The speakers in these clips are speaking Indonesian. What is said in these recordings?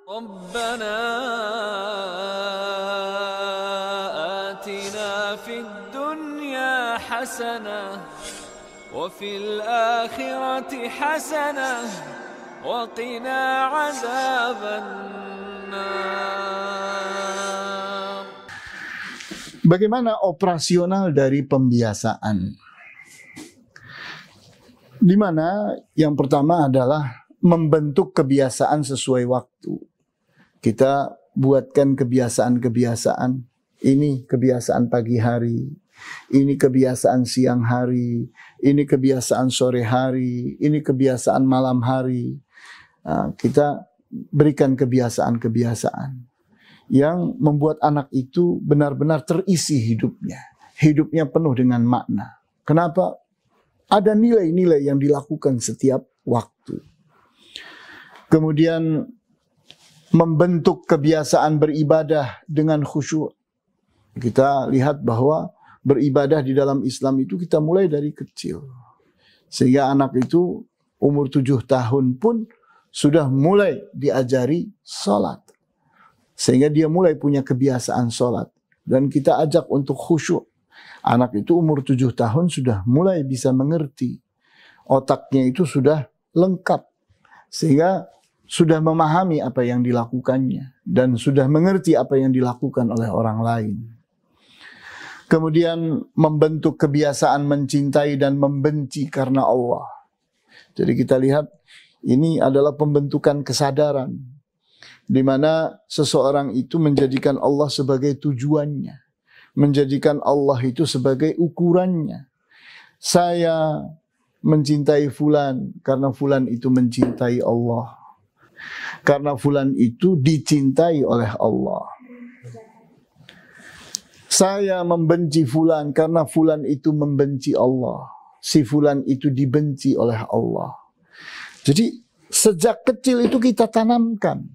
ربنا آتنا في الدنيا حسنة وفي الآخرة حسنة وقنا عذاب النار. Bagaimana operasional dari pembiasaan? Di mana yang pertama adalah membentuk kebiasaan sesuai waktu. Kita buatkan kebiasaan-kebiasaan. Ini kebiasaan pagi hari, ini kebiasaan siang hari, ini kebiasaan sore hari, ini kebiasaan malam hari. Kita berikan kebiasaan-kebiasaan yang membuat anak itu benar-benar terisi hidupnya. Hidupnya penuh dengan makna. Kenapa? Ada nilai-nilai yang dilakukan setiap waktu. Kemudian membentuk kebiasaan beribadah dengan khusyuk. Kita lihat bahwa beribadah di dalam Islam itu kita mulai dari kecil. Sehingga anak itu umur 7 tahun pun sudah mulai diajari sholat. Sehingga dia mulai punya kebiasaan sholat. Dan kita ajak untuk khusyuk. Anak itu umur 7 tahun sudah mulai bisa mengerti. Otaknya itu sudah lengkap. Sehingga sudah memahami apa yang dilakukannya. Dan sudah mengerti apa yang dilakukan oleh orang lain. Kemudian membentuk kebiasaan mencintai dan membenci karena Allah. Jadi kita lihat ini adalah pembentukan kesadaran. Di mana seseorang itu menjadikan Allah sebagai tujuannya. Menjadikan Allah itu sebagai ukurannya. Saya mencintai fulan karena fulan itu mencintai Allah. Karena fulan itu dicintai oleh Allah. Saya membenci fulan karena fulan itu membenci Allah. Si fulan itu dibenci oleh Allah. Jadi sejak kecil itu kita tanamkan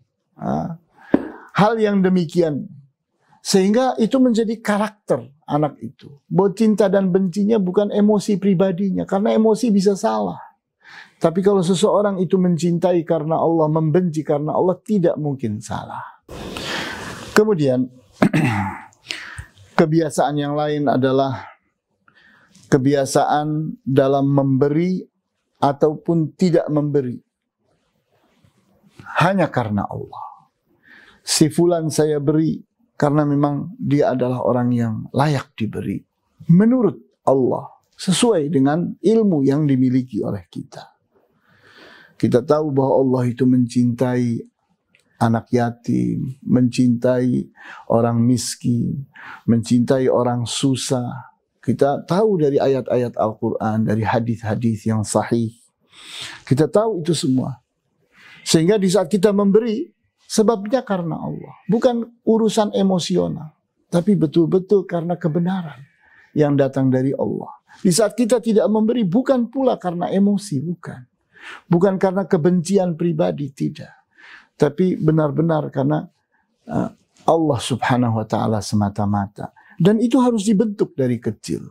hal yang demikian. Sehingga itu menjadi karakter anak itu. Bahwa cinta dan bencinya bukan emosi pribadinya. Karena emosi bisa salah. Tapi kalau seseorang itu mencintai karena Allah, membenci karena Allah, tidak mungkin salah. Kemudian, kebiasaan yang lain adalah kebiasaan dalam memberi ataupun tidak memberi. Hanya karena Allah. Si fulan saya beri karena memang dia adalah orang yang layak diberi. Menurut Allah, sesuai dengan ilmu yang dimiliki oleh kita. Kita tahu bahwa Allah itu mencintai anak yatim, mencintai orang miskin, mencintai orang susah. Kita tahu dari ayat-ayat Al-Quran, dari hadis-hadis yang sahih. Kita tahu itu semua. Sehingga di saat kita memberi, sebabnya karena Allah. Bukan urusan emosional, tapi betul-betul karena kebenaran yang datang dari Allah. Di saat kita tidak memberi, bukan pula karena emosi, bukan. Bukan karena kebencian pribadi, tidak. Tapi benar-benar karena Allah subhanahu wa ta'ala semata-mata. Dan itu harus dibentuk dari kecil.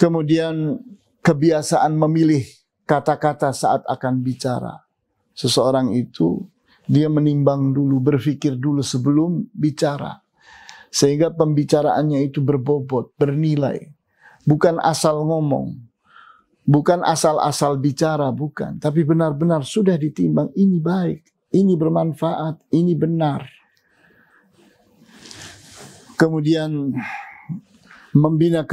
Kemudian kebiasaan memilih kata-kata saat akan bicara. Seseorang itu dia menimbang dulu, berpikir dulu sebelum bicara. Sehingga pembicaraannya itu berbobot, bernilai. Bukan asal ngomong. Bukan asal-asal bicara, bukan. Tapi benar-benar sudah ditimbang, ini baik, ini bermanfaat, ini benar. Kemudian membina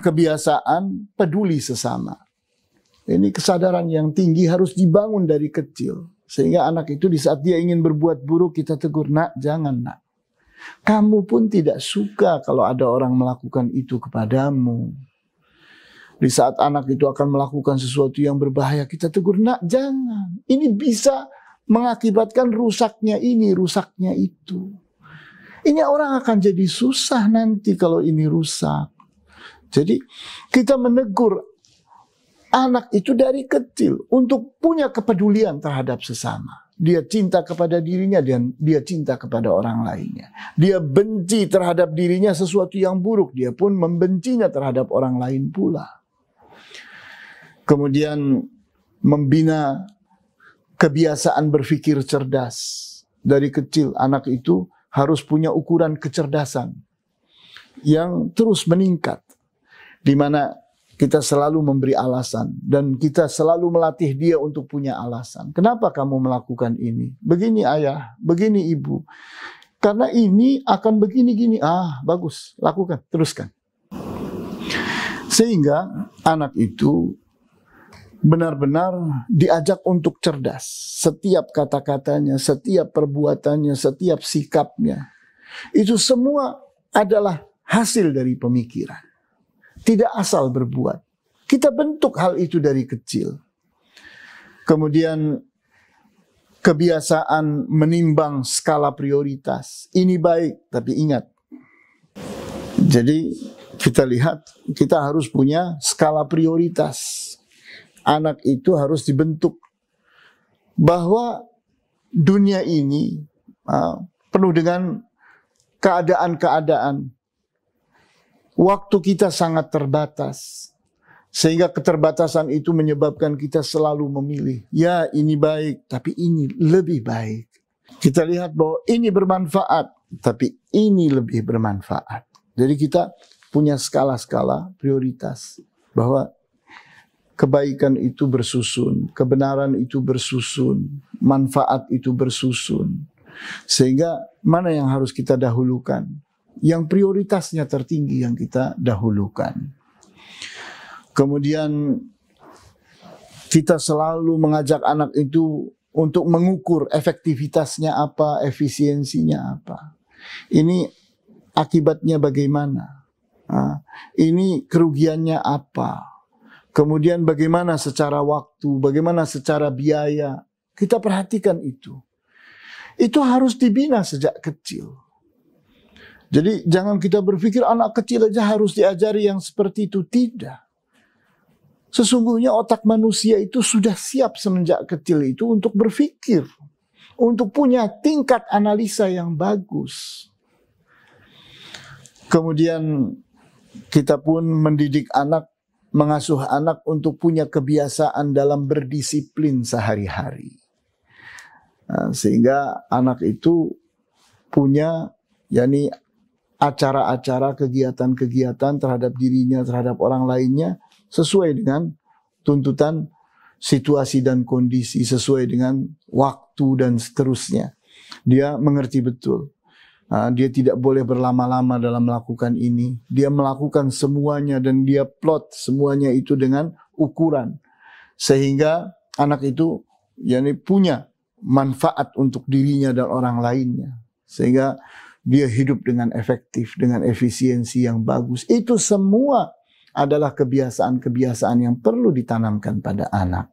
kebiasaan peduli sesama. Ini kesadaran yang tinggi harus dibangun dari kecil. Sehingga anak itu di saat dia ingin berbuat buruk, kita tegur, nak, jangan nak. Kamu pun tidak suka kalau ada orang melakukan itu kepadamu. Di saat anak itu akan melakukan sesuatu yang berbahaya, kita tegur, nak, jangan. Ini bisa mengakibatkan rusaknya ini, rusaknya itu. Ini orang akan jadi susah nanti kalau ini rusak. Jadi kita menegur anak itu dari kecil untuk punya kepedulian terhadap sesama. Dia cinta kepada dirinya dan dia cinta kepada orang lainnya. Dia benci terhadap dirinya sesuatu yang buruk, dia pun membencinya terhadap orang lain pula. Kemudian membina kebiasaan berpikir cerdas. Dari kecil anak itu harus punya ukuran kecerdasan yang terus meningkat, di mana kita selalu memberi alasan dan kita selalu melatih dia untuk punya alasan. Kenapa kamu melakukan ini? Begini ayah, begini ibu. Karena ini akan begini-gini. Ah, bagus, lakukan, teruskan. Sehingga anak itu benar-benar diajak untuk cerdas. Setiap kata-katanya, setiap perbuatannya, setiap sikapnya. Itu semua adalah hasil dari pemikiran. Tidak asal berbuat. Kita bentuk hal itu dari kecil. Kemudian kebiasaan menimbang skala prioritas. Ini baik, tapi ingat. Jadi kita lihat, kita harus punya skala prioritas. Anak itu harus dibentuk bahwa dunia ini penuh dengan keadaan-keadaan. Waktu kita sangat terbatas, sehingga keterbatasan itu menyebabkan kita selalu memilih. Ya, ini baik, tapi ini lebih baik. Kita lihat bahwa ini bermanfaat, tapi ini lebih bermanfaat. Jadi kita punya skala-skala prioritas bahwa kebaikan itu bersusun, kebenaran itu bersusun, manfaat itu bersusun. Sehingga mana yang harus kita dahulukan? Yang prioritasnya tertinggi yang kita dahulukan. Kemudian kita selalu mengajak anak itu untuk mengukur efektivitasnya apa, efisiensinya apa. Ini akibatnya bagaimana? Ini kerugiannya apa? Kemudian bagaimana secara waktu, bagaimana secara biaya. Kita perhatikan itu. Itu harus dibina sejak kecil. Jadi jangan kita berpikir anak kecil aja harus diajari yang seperti itu. Tidak. Sesungguhnya otak manusia itu sudah siap semenjak kecil itu untuk berpikir. Untuk punya tingkat analisa yang bagus. Kemudian kita pun mendidik anak, mengasuh anak untuk punya kebiasaan dalam berdisiplin sehari-hari. Sehingga anak itu punya acara-acara, kegiatan-kegiatan terhadap dirinya, terhadap orang lainnya sesuai dengan tuntutan situasi dan kondisi, sesuai dengan waktu dan seterusnya. Dia mengerti betul. Dia tidak boleh berlama-lama dalam melakukan ini. Dia melakukan semuanya dan dia plot semuanya itu dengan ukuran. Sehingga anak itu punya manfaat untuk dirinya dan orang lainnya. Sehingga dia hidup dengan efektif, dengan efisiensi yang bagus. Itu semua adalah kebiasaan-kebiasaan yang perlu ditanamkan pada anak.